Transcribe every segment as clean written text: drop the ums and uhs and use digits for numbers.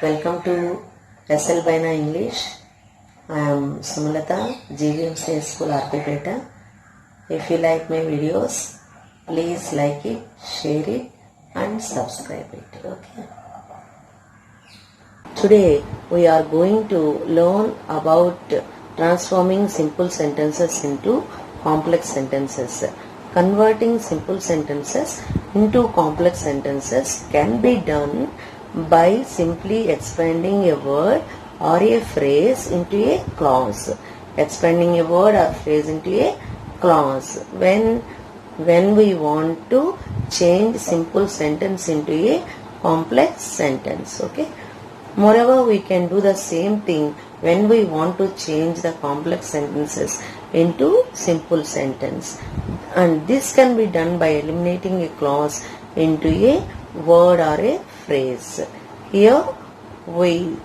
Welcome to SL Baina English. I am Sumalata, GVMC School Arpipeta. If you like my videos, please like it, share it and subscribe it. Okay. Today we are going to learn about transforming simple sentences into complex sentences. Converting simple sentences into complex sentences can be done by simply expanding a word or a phrase into a clause. Expanding a word or phrase into a clause. When we want to change simple sentence into a complex sentence. Okay. Moreover, we can do the same thing when we want to change the complex sentences into simple sentence. And this can be done by eliminating a clause into a word or a phrase. Here we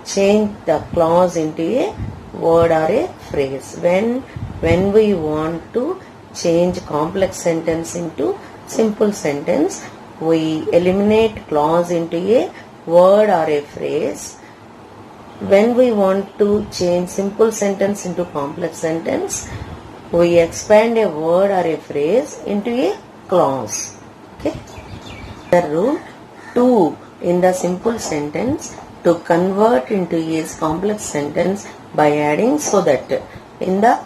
change the clause into a word or a phrase. When we want to change complex sentence into simple sentence, we eliminate clause into a word or a phrase. When we want to change simple sentence into complex sentence, we expand a word or a phrase into a clause. Okay. The rule 2 in the simple sentence to convert into a complex sentence by adding so that in the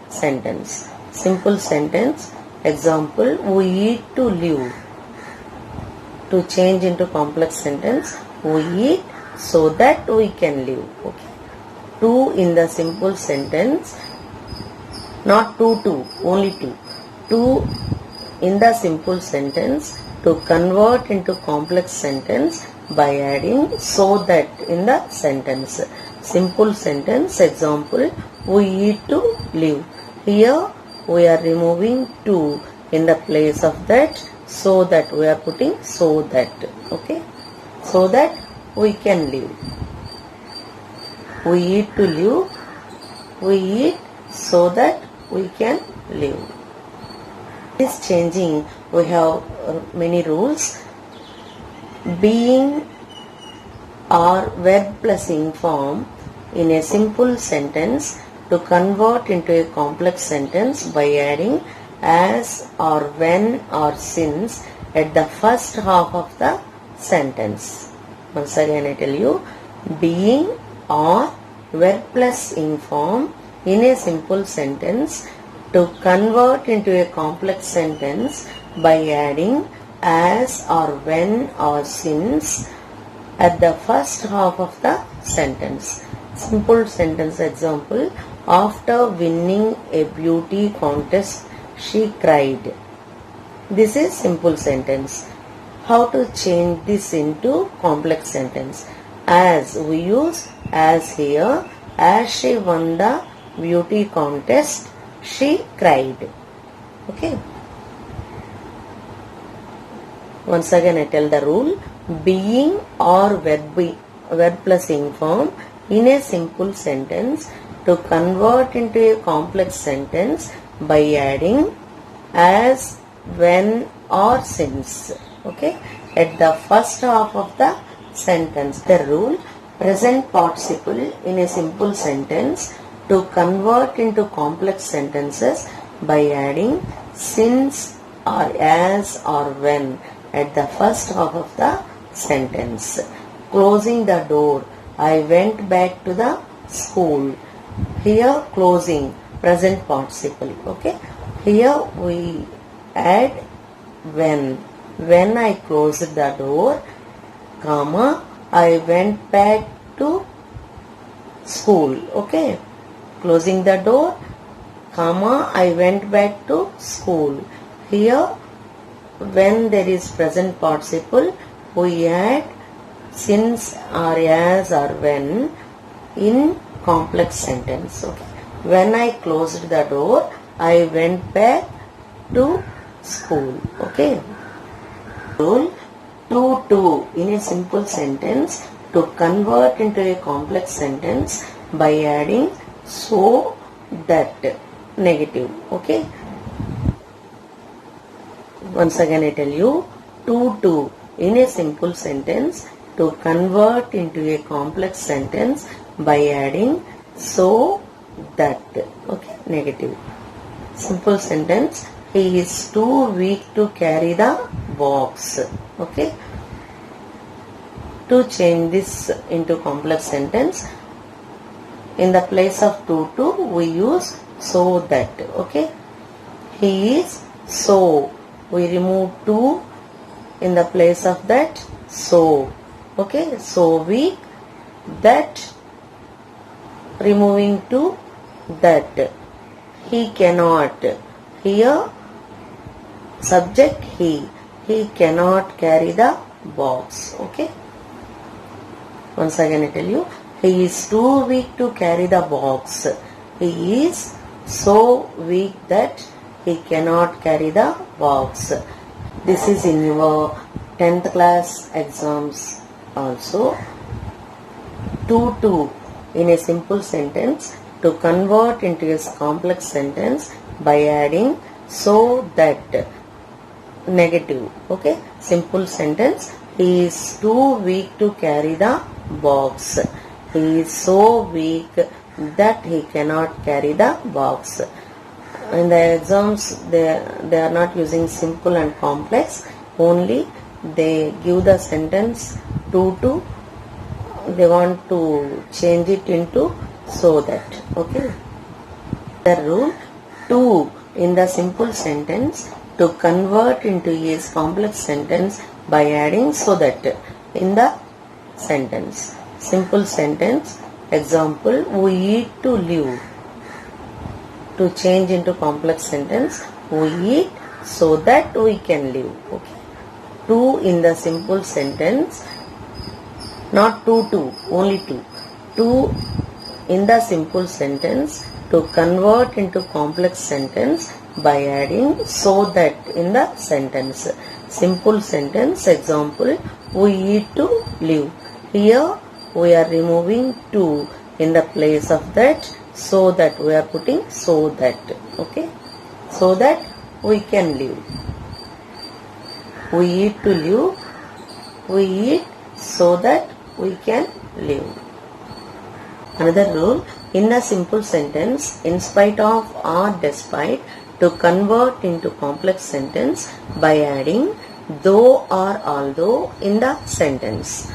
sentence. Simple sentence example, we eat to live. To change into complex sentence, we eat so that we can live. Okay. 2 in the simple sentence, not 2, only 2. 2 in the simple sentence to convert into complex sentence by adding so that in the sentence. Simple sentence example, we eat to live. Here we are removing 2 in the place of that, so that we are putting so that. Okay. So that we can live. We eat to live. We eat so that we can live. This changing, we have many rules. Being or verb plus ing form in a simple sentence to convert into a complex sentence by adding as or when or since at the first half of the sentence. Once again I tell you, being or verb plus ing form in a simple sentence to convert into a complex sentence by adding as or when or since at the first half of the sentence. Simple sentence example, after winning a beauty contest she cried. This is simple sentence. How to change this into complex sentence? As we use as here. As she won the beauty contest, she cried. Okay. Once again I tell the rule. Being or verb plus ing form in a simple sentence to convert into a complex sentence by adding as, when or since. Okay. At the first half of the sentence. The rule, present participle in a simple sentence to convert into complex sentences by adding since or as or when at the first half of the sentence. Closing the door, I went back to the school. Here closing, present participle. Okay. Here we add when. When I closed the door, comma, I went back to school. Okay. Closing the door, comma, I went back to school. Here when there is present participle, we add since or as or when in complex sentence. Okay. When I closed the door, I went back to school. Okay. Rule 2 in a simple sentence to convert into a complex sentence by adding so that negative. Okay. Once again I tell you, to in a simple sentence to convert into a complex sentence by adding so that. Okay, negative. Simple sentence. He is too weak to carry the box. Okay. To change this into complex sentence, in the place of to we use so that. Okay. He is so. We remove to in the place of that so. Okay. So weak, that, removing to that. He cannot. Here subject he. He cannot carry the box. Okay. Once again I tell you, he is too weak to carry the box. He is so weak that he cannot carry the box. This is in your 10th class exams also. To in a simple sentence, to convert into a complex sentence by adding so that, negative. Okay, simple sentence. He is too weak to carry the box. He is so weak that he cannot carry the box. In the exams, they are not using simple and complex. Only they give the sentence to. They want to change it into so that. Okay. The rule, to in the simple sentence, to convert into a complex sentence by adding so that in the sentence. Simple sentence. Example, we eat to live. To change into complex sentence, we eat so that we can live. Okay. To in the simple sentence, not to, only to. To in the simple sentence, to convert into complex sentence by adding so that in the sentence. Simple sentence. Example, we eat to live. Here we are removing to in the place of that, so that we are putting so that. Okay, so that we can live. We eat to live. We eat so that we can live. Another rule, in a simple sentence, in spite of or despite, to convert into complex sentence by adding though or although in the sentence.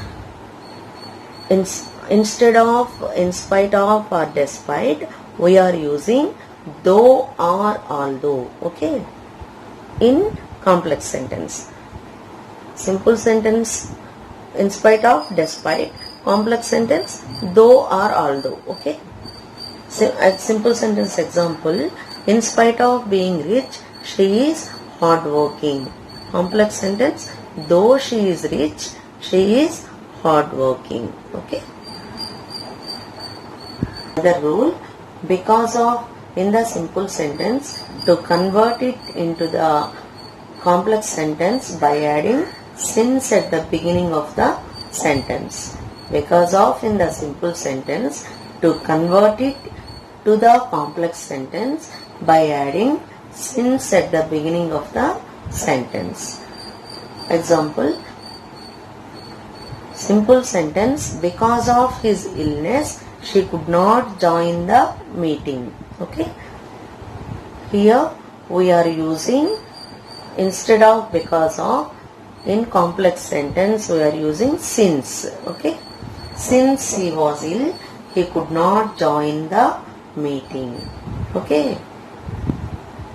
Instead of, in spite of or despite, we are using though or although. Okay, in complex sentence. Simple sentence, in spite of, despite. Complex sentence, though or although. Okay. Simple sentence example, in spite of being rich, she is hardworking. Complex sentence, though she is rich, she is hardworking. Okay. The rule, because of, in the simple sentence, to convert it into the complex sentence by adding since at the beginning of the sentence. Because of in the simple sentence, to convert it to the complex sentence by adding since at the beginning of the sentence. Example, simple sentence, because of his illness, she could not join the meeting. Okay. Here we are using, instead of because of, in complex sentence we are using since. Okay. Since he was ill, he could not join the meeting. Okay.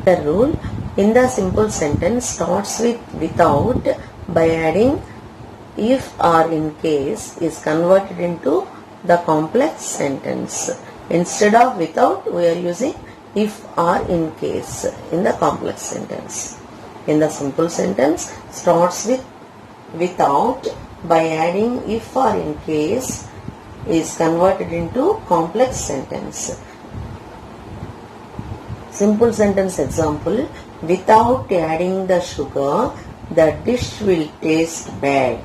The rule, in the simple sentence, starts with without by adding if or in case is converted into the complex sentence. Instead of without, we are using if or in case in the complex sentence. In the simple sentence, starts with without by adding if or in case is converted into complex sentence. Simple sentence example, without adding the sugar, the dish will taste bad.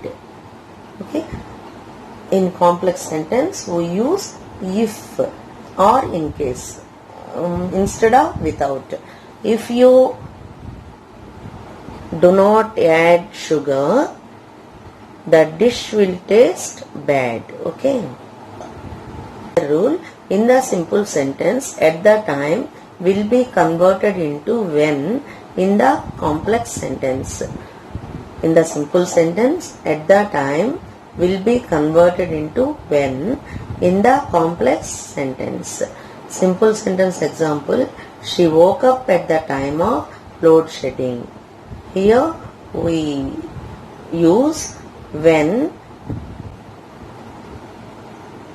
Okay. In complex sentence, we use if or in case instead of without. If you do not add sugar, the dish will taste bad. Okay. The rule in the simple sentence at the time will be converted into when in the complex sentence. In the simple sentence at the time will be converted into when in the complex sentence. Simple sentence example, she woke up at the time of load shedding. Here we use when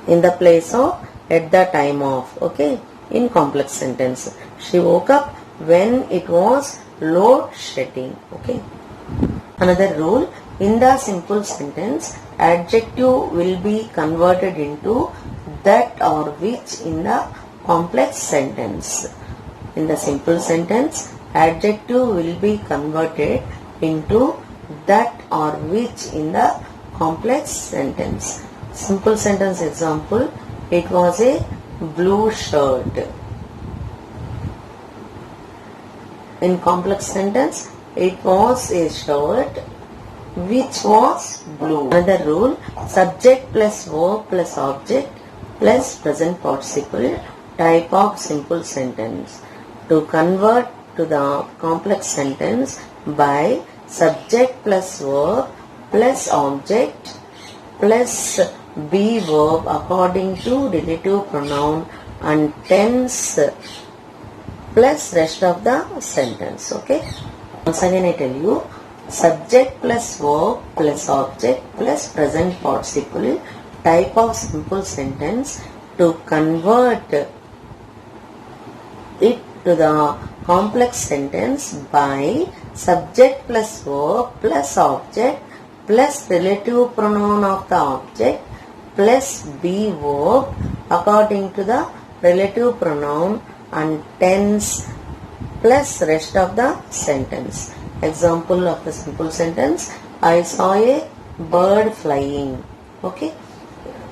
in the place of at the time of. Okay, in complex sentence, she woke up when it was load shedding. Okay. Another rule, in the simple sentence adjective will be converted into that or which in the complex sentence. In the simple sentence adjective will be converted into that or which in the complex sentence. Simple sentence example, it was a blue shirt. In complex sentence, it was a shirt which was blue. Another rule, subject plus verb plus object plus present participle type of simple sentence. To convert to the complex sentence by subject plus verb plus object plus be verb according to relative pronoun and tense plus rest of the sentence. Okay. Once again I tell you, subject plus verb plus object plus present participle type of simple sentence. To convert it to the complex sentence by subject plus verb plus object plus relative pronoun of the object plus be verb according to the relative pronoun and tense plus rest of the sentence. Example of the simple sentence, I saw a bird flying. Okay.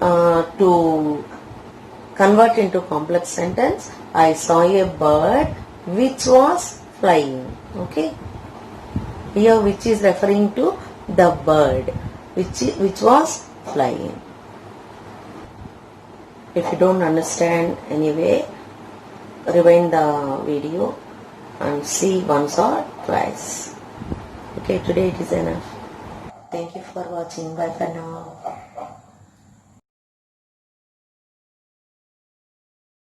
To convert into complex sentence, I saw a bird which was flying. Okay. Here which is referring to the bird which was flying. If you don't understand anyway, rewind the video and see once or twice. Okay, today it is enough. Thank you for watching. Bye for now.